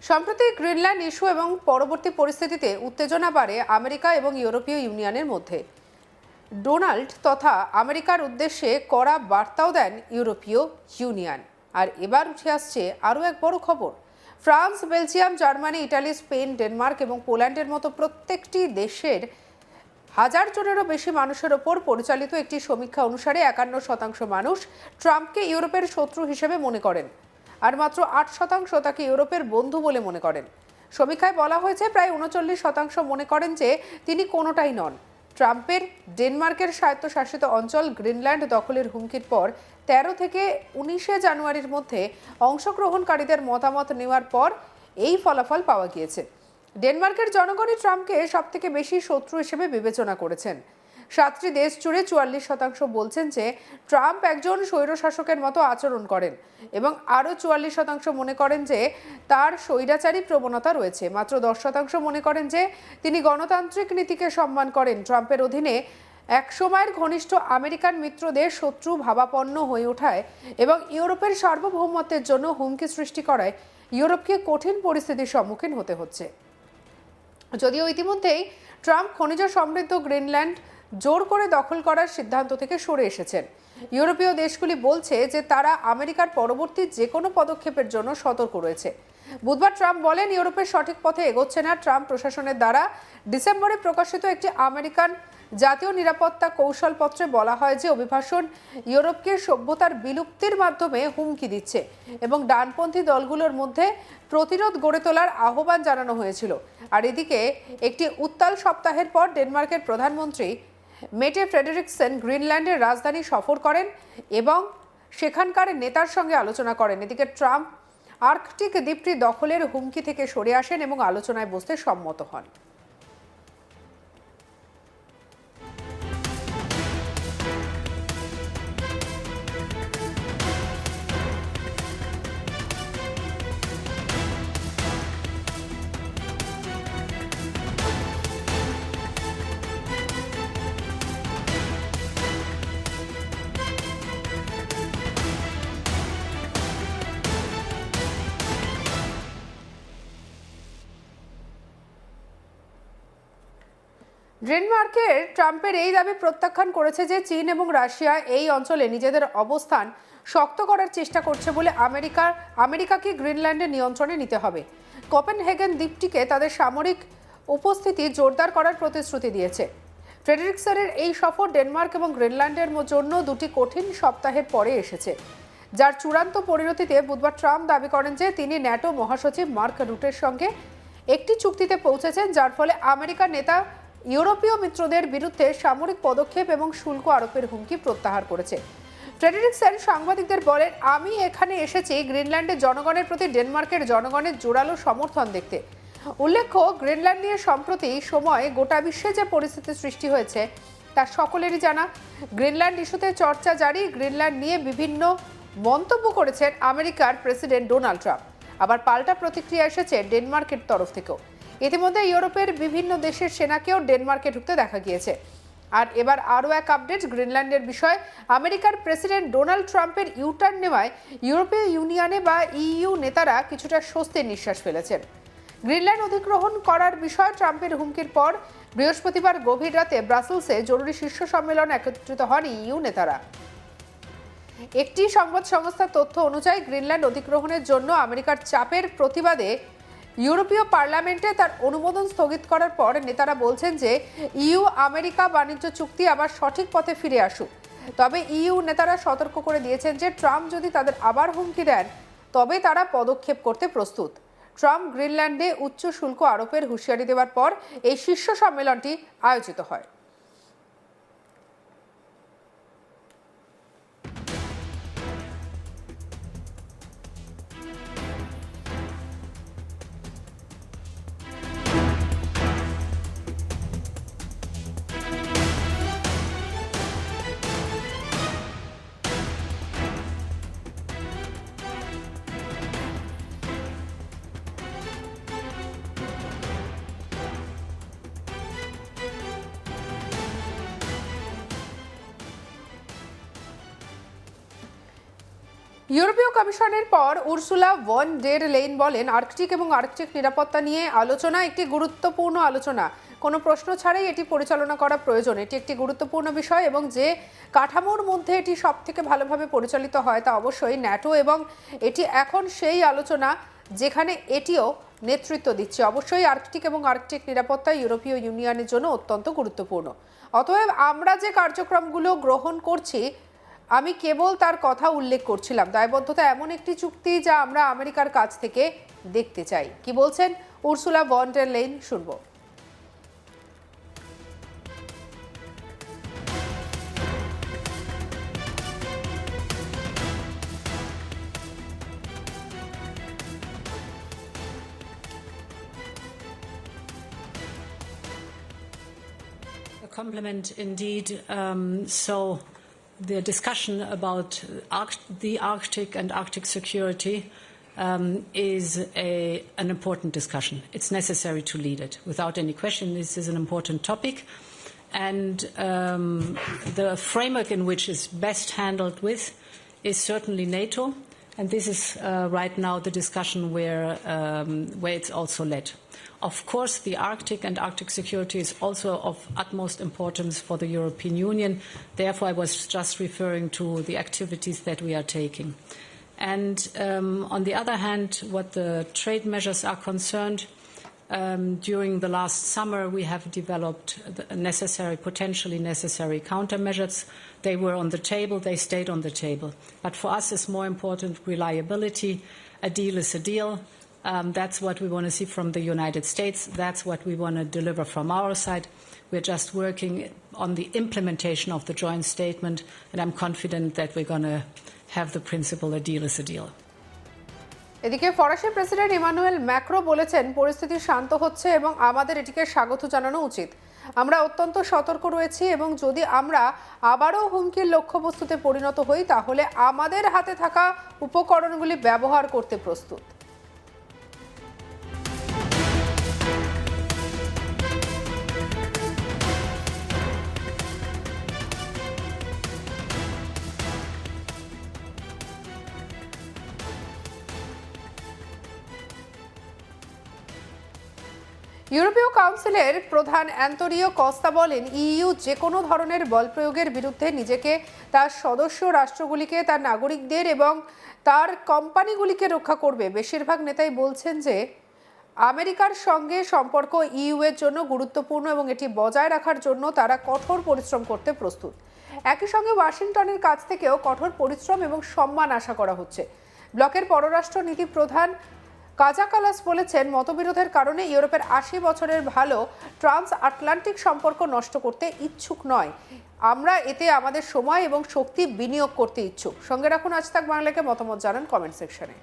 সম্প্রতি Greenland issue এবং পরবর্তী পরিস্থিতিতে উত্তেজনা বাড়ে আমেরিকা এবং ইউরোপীয় ইউনিয়নের মধ্যে। ডোনাল্ড তথা আমেরিকার উদ্দেশ্যে কড়া বার্তাও দেন ইউরোপীয় ইউনিয়ন। আর এবার উঠে আসছে আরও এক বড় খবর। France, Belgium, Germany, Italy, Spain, Denmark এবং পোল্যান্ডের মতো প্রত্যেকটি দেশের 1000 জনেরও বেশি মানুষের ওপর পরিচালিত একটি সমীক্ষা অনুসারে 51% মানুষ ট্রাম্পকে ইউরোপের শত্রু হিসেবে মনে করেন, আর মাত্র 8% তাকে ইউরোপের বন্ধু বলে মনে করেন। সমীক্ষায় বলা হয়েছে প্রায় 39% মনে করেন যে তিনি কোনোটাই নন। ট্রাম্পের ডেনমার্কের স্বায়ত্তশাসিত অঞ্চল গ্রিনল্যান্ড দখলের হুমকির পর 13 থেকে 19 জানুয়ারির মধ্যে অংশগ্রহণকারীদের মতামত নেওয়ার পর এই ফলাফল পাওয়া গিয়েছে। ডেনমার্কের জনগণই ট্রাম্পকে সবথেকে বেশি শত্রু হিসেবে বিবেচনা করেছেন। 7টি দেশ জুড়ে 44% বলছেন যে ট্রাম্প একজন স্বৈরশাসকের মতো আচরণ করেন এবং আরও 44% মনে করেন যে তার স্বৈরাচারী প্রবণতা রয়েছে। মাত্র 10% মনে করেন যে তিনি গণতান্ত্রিক নীতিকে সম্মান করেন। ট্রাম্পের অধীনে একসময়ের ঘনিষ্ঠ আমেরিকান মিত্রদের শত্রু ভাবাপন্ন হয়ে ওঠায় এবং ইউরোপের সার্বভৌমত্বের জন্য হুমকি সৃষ্টি করায় ইউরোপকে কঠিন পরিস্থিতির সম্মুখীন হতে হচ্ছে। যদিও ইতিমধ্যেই ট্রাম্প খনিজ সমৃদ্ধ গ্রিনল্যান্ড জোর করে দখল করার সিদ্ধান্ত থেকে সরে এসেছেন। ইউরোপীয় দেশগুলি বলছে যে তারা আমেরিকার পরবর্তী যে কোনো পদক্ষেপের জন্য সতর্ক রয়েছে। বুধবার ট্রাম্প বলেন, ইউরোপের সঠিক পথে এগোচ্ছে না। ট্রাম্প প্রশাসনের দ্বারা ডিসেম্বরে প্রকাশিত একটি আমেরিকান জাতীয় নিরাপত্তা কৌশলপত্রে বলা হয় যে অভিবাসন ইউরোপকে সভ্যতার বিলুপ্তির মাধ্যমে হুমকি দিচ্ছে এবং ডানপন্থী দলগুলোর মধ্যে প্রতিরোধ গড়ে তোলার আহ্বান জানানো হয়েছিল। আর এদিকে একটি উত্তাল সপ্তাহের পর ডেনমার্কের প্রধানমন্ত্রী মেটে ফ্রেডেরিকসেন গ্রিনল্যান্ডের রাজধানী সফর করেন এবং সেখানকার নেতার সঙ্গে আলোচনা করেন। এদিকে ট্রাম্প আর্কটিক দ্বীপটি দখলের হুমকি থেকে সরে আসেন এবং আলোচনায় বসতে সম্মত হন। ডেনমার্কের ট্রাম্পের এই দাবি প্রত্যাখ্যান করেছে যে চীন এবং রাশিয়া এই অঞ্চলে নিজেদের অবস্থান শক্ত করার চেষ্টা করছে বলে আমেরিকাকে গ্রিনল্যান্ডের নিয়ন্ত্রণে নিতে হবে। কোপেনহেগেন দ্বীপটিকে তাদের সামরিক উপস্থিতি জোরদার করার প্রতিশ্রুতি দিয়েছে। ফ্রেডেরিকসেনের এই সফর ডেনমার্ক এবং গ্রিনল্যান্ডের জন্য দুটি কঠিন সপ্তাহের পরে এসেছে, যার চূড়ান্ত পরিণতিতে বুধবার ট্রাম্প দাবি করেন যে তিনি ন্যাটো মহাসচিব মার্ক রুটের সঙ্গে একটি চুক্তিতে পৌঁছেছেন, যার ফলে আমেরিকার নেতা ইউরোপীয় মিত্রদের বিরুদ্ধে সামরিক পদক্ষেপ এবং শুল্ক আরোপের হুমকি প্রত্যাহার করেছে। ফ্রেডেরিকসেন সাংবাদিকদের বলেন, আমি এখানে এসেছি গ্রিনল্যান্ডের জনগণের প্রতি ডেনমার্কের জনগণের জোরালো সমর্থন দেখতে। উল্লেখ্য, গ্রিনল্যান্ড নিয়ে সম্প্রতি সময়ে গোটা বিশ্বে যে পরিস্থিতি সৃষ্টি হয়েছে তা সকলেরই জানা। গ্রিনল্যান্ড ইস্যুতে চর্চা জারি। গ্রিনল্যান্ড নিয়ে বিভিন্ন মন্তব্য করেছেন আমেরিকার প্রেসিডেন্ট ডোনাল্ড ট্রাম্প। আবার পাল্টা প্রতিক্রিয়া এসেছে ডেনমার্কের তরফ থেকেও। ইতিমধ্যে ইউরোপের বিভিন্ন দেশের সেনাকেও ডেনমার্কে ঢুকতে দেখা গিয়েছে। আর এবার আরও এক আপডেট গ্রিনল্যান্ডের বিষয়। আমেরিকার প্রেসিডেন্ট ডোনাল্ড ট্রাম্পের ইউটার্ন নেওয়ায় ইউরোপীয় ইউনিয়নে বা ইইউ নেতারা কিছুটা স্বস্তির নিঃশ্বাস ফেলেছেন। গ্রিনল্যান্ড অধিগ্রহণ করার বিষয়ে ট্রাম্পের হুমকির পর বৃহস্পতিবার গভীর রাতে ব্রাসেলসে জরুরি শীর্ষ সম্মেলন একত্রিত হন ইইউ নেতারা। একটি সংবাদ সংস্থার তথ্য অনুযায়ী গ্রিনল্যান্ড অধিগ্রহণের জন্য আমেরিকার চাপের প্রতিবাদে ইউরোপীয় পার্লামেন্টে তার অনুমোদন স্থগিত করার পর নেতারা বলছেন যে ইইউ আমেরিকা বাণিজ্য চুক্তি আবার সঠিক পথে ফিরে আসুক। তবে ইইউ নেতারা সতর্ক করে দিয়েছেন যে ট্রাম্প যদি তাদের আবার হুমকি দেন তবে তারা পদক্ষেপ করতে প্রস্তুত। ট্রাম্প গ্রিনল্যান্ডে উচ্চ শুল্ক আরোপের হুঁশিয়ারি দেওয়ার পর এই শীর্ষ সম্মেলনটি আয়োজিত হয়। ইউরোপীয় কমিশনের পর উর্সুলা ভন ডের লেইন বলেন, আর্কটিক এবং আর্কটিক নিরাপত্তা নিয়ে আলোচনা একটি গুরুত্বপূর্ণ আলোচনা। কোনো প্রশ্ন ছাড়াই এটি পরিচালনা করা প্রয়োজন। এটি একটি গুরুত্বপূর্ণ বিষয় এবং যে কাঠামোর মধ্যে এটি সবথেকে ভালোভাবে পরিচালিত হয় তা অবশ্যই ন্যাটো, এবং এটি এখন সেই আলোচনা যেখানে এটিও নেতৃত্ব দিচ্ছে। অবশ্যই আর্কটিক এবং আর্কটিক নিরাপত্তা ইউরোপীয় ইউনিয়নের জন্য অত্যন্ত গুরুত্বপূর্ণ। অতএব আমরা যে কার্যক্রমগুলো গ্রহণ করছি, আমি কেবল তার কথা উল্লেখ করছিলাম। দায়বদ্ধতা এমন একটি চুক্তি যা আমরা আমেরিকার কাছ থেকে দেখতে চাই। কি বলছেন উর্সুলা ভন ডের লেইন, শুনবো। A compliment indeed. So the discussion about the Arctic and Arctic security is an important discussion. It's necessary to lead it. Without any question, this is an important topic. And the framework in which it's best handled with is certainly NATO. And this is right now the discussion where it's also led. Of course, the Arctic and Arctic security is also of utmost importance for the European Union. Therefore, I was just referring to the activities that we are taking. And on the other hand, what the trade measures are concerned, during the last summer, we have developed the potentially necessary countermeasures. They were on the table, they stayed on the table. But for us, it's more important reliability. A deal is a deal. That's what we want to see from the United States. That's what we want to deliver from our side. We're just working on the implementation of the joint statement, and I'm confident that we're going to have the principle, a deal is a deal. এদিকে ফরাসি president Emmanuel Macron বলেছেন, পরিস্থিতি শান্ত হচ্ছে এবং আমাদের এটিকে স্বাগত জানানো উচিত। আমরা অত্যন্ত সতর্ক রয়েছি এবং যদি আমরা আবারও হুমকির লক্ষ্যবস্তুতে পরিণত হই তাহলে আমাদের হাতে থাকা উপকরণগুলি ব্যবহার করতে প্রস্তুত। ইউরোপীয় কাউন্সিলের প্রধান অ্যান্তোনিও কস্তা বলেন, ইইউ যে কোনো ধরনের বল প্রয়োগের বিরুদ্ধে নিজেকে, তার সদস্য রাষ্ট্রগুলিকে, তার নাগরিকদের এবং তার কোম্পানিগুলিকে রক্ষা করবে। বেশিরভাগ নেতাই বলছেন যে আমেরিকার সঙ্গে সম্পর্ক ইইউ এর জন্য গুরুত্বপূর্ণ এবং এটি বজায় রাখার জন্য তারা কঠোর পরিশ্রম করতে প্রস্তুত। একই সঙ্গে ওয়াশিংটনের কাছ থেকেও কঠোর পরিশ্রম এবং সম্মান আশা করা হচ্ছে। ব্লকের পররাষ্ট্র নীতি প্রধান কাজা কালাস বলেছেন, মতবিরোধের কারণে ইউরোপের ৮০ বছরের ভালো ট্রান্স আটলান্টিক সম্পর্ক নষ্ট করতে ইচ্ছুক নয়। আমরা এতে আমাদের সময় এবং শক্তি বিনিয়োগ করতে ইচ্ছুক। সঙ্গে রাখুন আজ তাক বাংলাকে, মতামত জানান কমেন্ট সেকশনে।